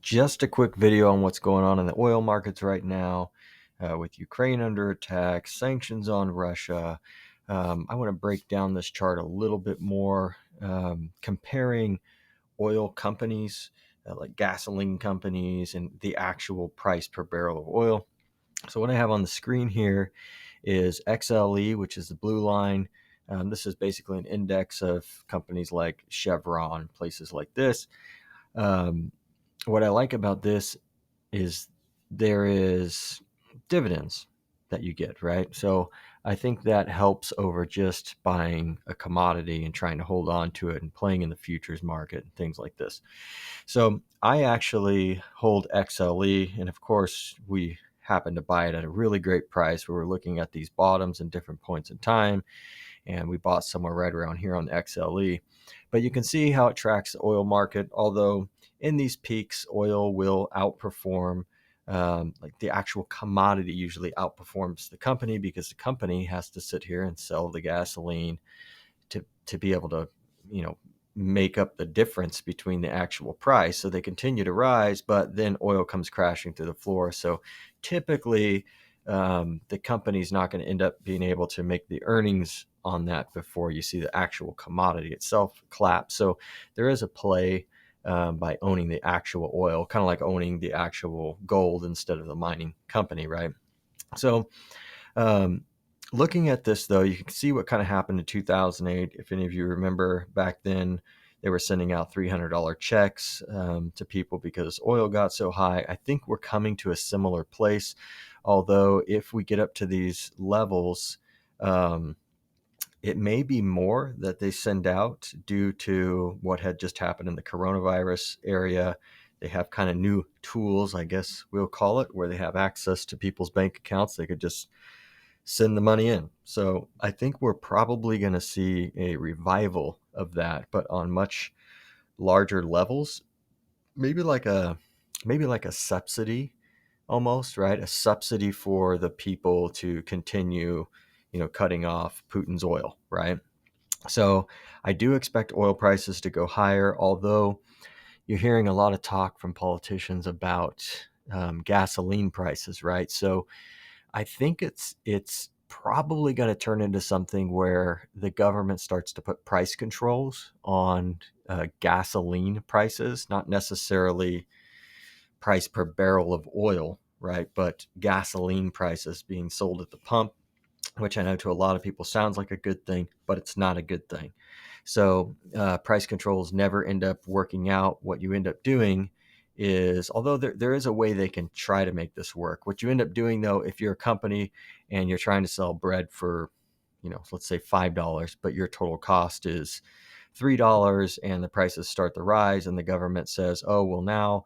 Just a quick video on what's going on in the oil markets right now with Ukraine under attack, sanctions on Russia. I want to break down this chart a little bit more, comparing oil companies like gasoline companies and the actual price per barrel of oil. So what I have on the screen here is XLE, which is the blue line. This is basically an index of companies like Chevron, places like this. Um, what I like about this is there is dividends that you get, right? So I think that helps over just buying a commodity and trying to hold on to it and playing in the futures market and things like this. So I actually hold XLE, and of course we happen to buy it at a really great price. We were looking at these bottoms in different points in time, and we bought somewhere right around here on the XLE. But you can see how it tracks the oil market, although in these peaks, oil will outperform, like the actual commodity usually outperforms the company because the company has to sit here and sell the gasoline to be able to, you know, make up the difference between the actual price. So they continue to rise, but then oil comes crashing through the floor. So typically, the company's not going to end up being able to make the earnings on that before you see the actual commodity itself collapse. So there is a play by owning the actual oil, kind of like owning the actual gold instead of the mining company, right? So um, looking at this, though, you can see what kind of happened in 2008. If any of you remember back then, they were sending out $300 checks to people because oil got so high. I think we're coming to a similar place, although if we get up to these levels, um, it may be more that they send out due to what had just happened in the coronavirus area. They have kind of new tools, I guess we'll call it, where they have access to people's bank accounts. They could just send the money in. So I think we're probably going to see a revival of that, but on much larger levels, maybe like a subsidy almost, right? A subsidy for the people to continue, cutting off Putin's oil, right? So I do expect oil prices to go higher, although you're hearing a lot of talk from politicians about gasoline prices, right? So I think it's probably going to turn into something where the government starts to put price controls on gasoline prices, not necessarily price per barrel of oil, right? But gasoline prices being sold at the pump, which I know to a lot of people sounds like a good thing, but it's not a good thing. So price controls never end up working out. What you end up doing is, although there is a way they can try to make this work, what you end up doing, though, if you're a company and you're trying to sell bread for, let's say $5, but your total cost is $3 and the prices start to rise and the government says, oh, well, now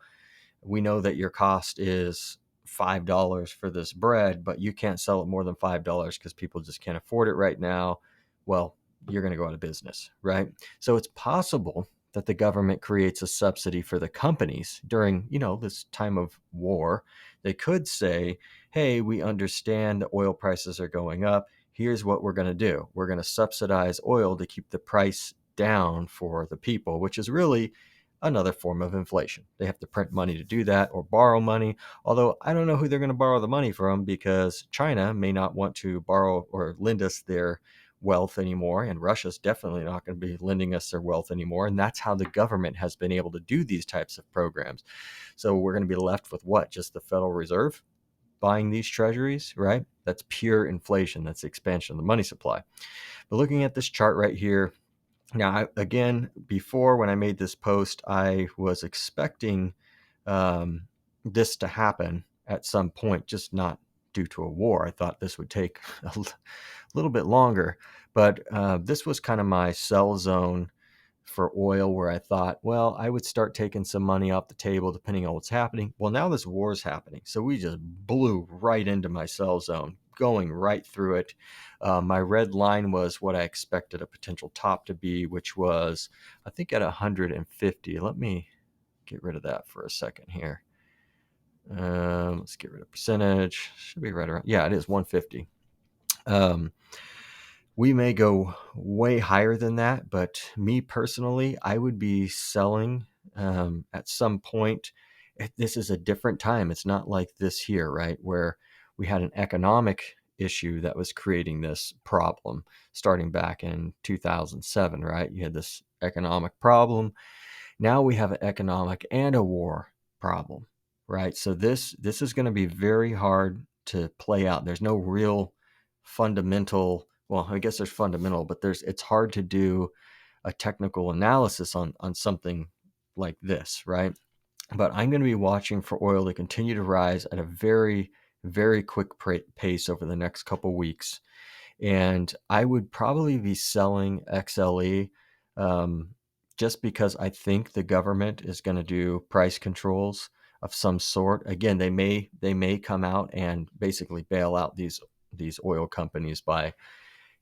we know that your cost is $5 for this bread, but you can't sell it more than $5 because people just can't afford it right now. Well, you're going to go out of business, right? So it's possible that the government creates a subsidy for the companies during, this time of war. They could say, hey, we understand the oil prices are going up. Here's what we're going to do. We're going to subsidize oil to keep the price down for the people, which is really another form of inflation. They have to print money to do that or borrow money. Although I don't know who they're going to borrow the money from because China may not want to borrow or lend us their wealth anymore. And Russia's definitely not going to be lending us their wealth anymore. And that's how the government has been able to do these types of programs. So we're going to be left with what? Just the Federal Reserve buying these treasuries, right? That's pure inflation. That's the expansion of the money supply. But looking at this chart right here, now, again, before when I made this post, I was expecting this to happen at some point, just not due to a war. I thought this would take a little bit longer, but this was kind of my sell zone for oil where I thought, well, I would start taking some money off the table depending on what's happening. Well, now this war is happening. So we just blew right into my sell zone, going right through it. My red line was what I expected a potential top to be, which was, I think, at 150. Let me get rid of that for a second here. Let's get rid of percentage. Should be right around. Yeah, it is 150. We may go way higher than that, but me personally, I would be selling at some point this is a different time. It's not like this here, right? Where we had an economic issue that was creating this problem starting back in 2007, right? You had this economic problem. Now we have an economic and a war problem, right? So this is going to be very hard to play out. There's no real fundamental, well, I guess there's fundamental, but it's hard to do a technical analysis on something like this, right? But I'm going to be watching for oil to continue to rise at a very, very quick pace over the next couple weeks. And I would probably be selling XLE, um, just because I think the government is going to do price controls of some sort. Again, they may come out and basically bail out these oil companies by,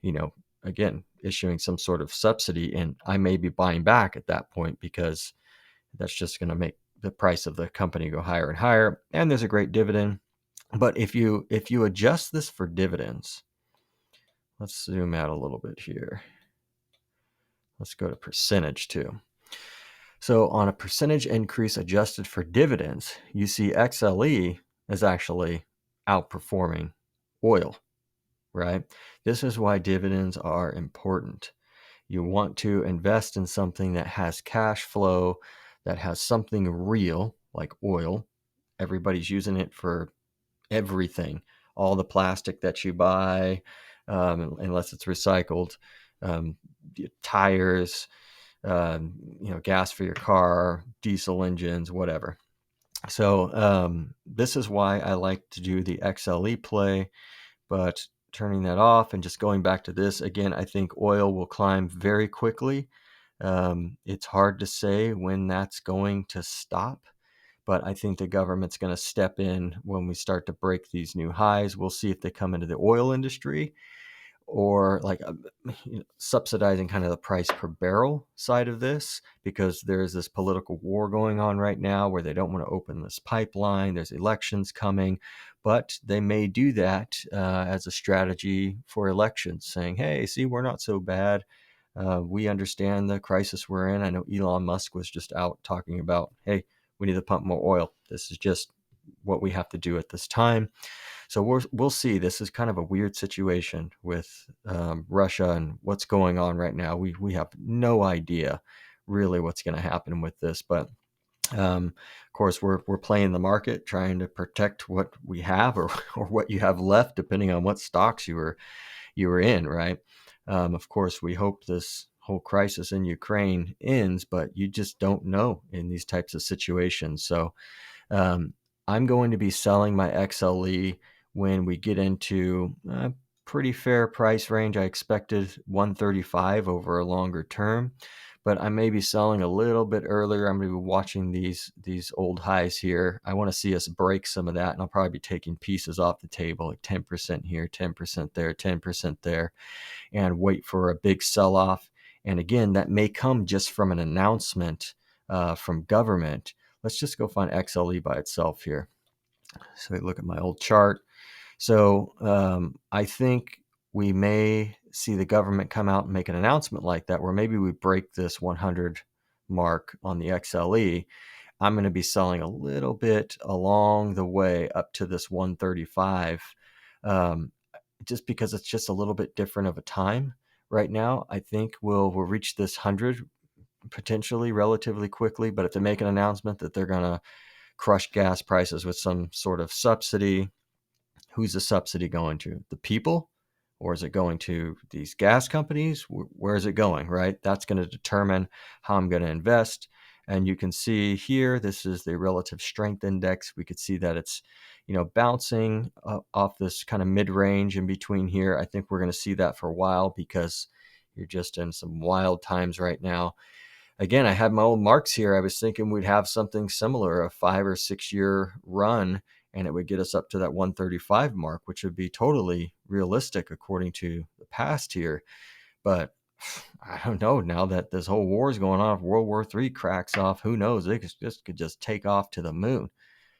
you know, again, issuing some sort of subsidy, and I may be buying back at that point because that's just going to make the price of the company go higher and higher. And there's a great dividend. But if you adjust this for dividends, let's zoom out a little bit here. Let's go to percentage too. So on a percentage increase adjusted for dividends, you see XLE is actually outperforming oil, right? This is why dividends are important. You want to invest in something that has cash flow, that has something real like oil. Everybody's using it for everything. All the plastic that you buy, unless it's recycled, um, tires, gas for your car, diesel engines, whatever. So this is why I like to do the XLE play. But turning that off and just going back to this again, I think oil will climb very quickly. It's hard to say when that's going to stop, but I think the government's going to step in when we start to break these new highs. We'll see if they come into the oil industry or like subsidizing kind of the price per barrel side of this, because there's this political war going on right now where they don't want to open this pipeline. There's elections coming, but they may do that as a strategy for elections, saying, hey, see, we're not so bad. We understand the crisis we're in. I know Elon Musk was just out talking about, hey, we need to pump more oil. This is just what we have to do at this time. So we'll see. This is kind of a weird situation with Russia and what's going on right now. We have no idea really what's going to happen with this, but of course we're playing the market, trying to protect what we have, or what you have left, depending on what stocks you were in, right? Of course, we hope this whole crisis in Ukraine ends, but you just don't know in these types of situations. So um, I'm going to be selling my XLE when we get into a pretty fair price range. I expected 135 over a longer term, but I may be selling a little bit earlier. I'm going to be watching these old highs here. I want to see us break some of that, and I'll probably be taking pieces off the table, like 10% here, 10% there, 10% there, and wait for a big sell-off. And again, that may come just from an announcement from government. Let's just go find XLE by itself here. So we look at my old chart. So I think we may see the government come out and make an announcement like that, where maybe we break this 100 mark on the XLE. I'm going to be selling a little bit along the way up to this 135, um, just because it's just a little bit different of a time right now. I think we'll reach this 100 potentially relatively quickly, but if they make an announcement that they're going to crush gas prices with some sort of subsidy, who's the subsidy going to? The people? Or is it going to these gas companies? Where is it going, right? That's going to determine how I'm going to invest. And you can see here, this is the relative strength index. We could see that it's, bouncing off this kind of mid-range in between here. I think we're going to see that for a while because you're just in some wild times right now. Again, I had my old marks here. I was thinking we'd have something similar, a 5 or 6 year run, and it would get us up to that 135 mark, which would be totally realistic according to the past here. But I don't know, now that this whole war is going on, if World War III cracks off, who knows? They could just take off to the moon.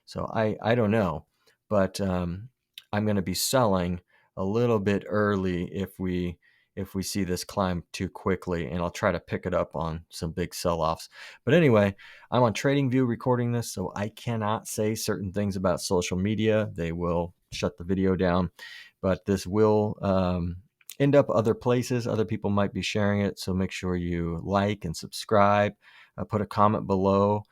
So I don't know. But I'm going to be selling a little bit early if we see this climb too quickly, and I'll try to pick it up on some big sell-offs. But anyway, I'm on TradingView recording this, so I cannot say certain things about social media. They will shut the video down, but this will end up other places. Other people might be sharing it, so make sure you like and subscribe. Put a comment below.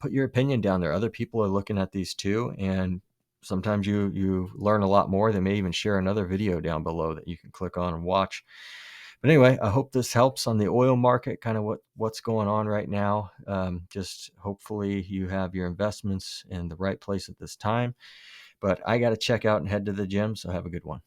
Put your opinion down there. Other people are looking at these too, and sometimes you learn a lot more. They may even share another video down below that you can click on and watch. But anyway, I hope this helps on the oil market, kind of what's going on right now. Just hopefully you have your investments in the right place at this time. But I got to check out and head to the gym, so have a good one.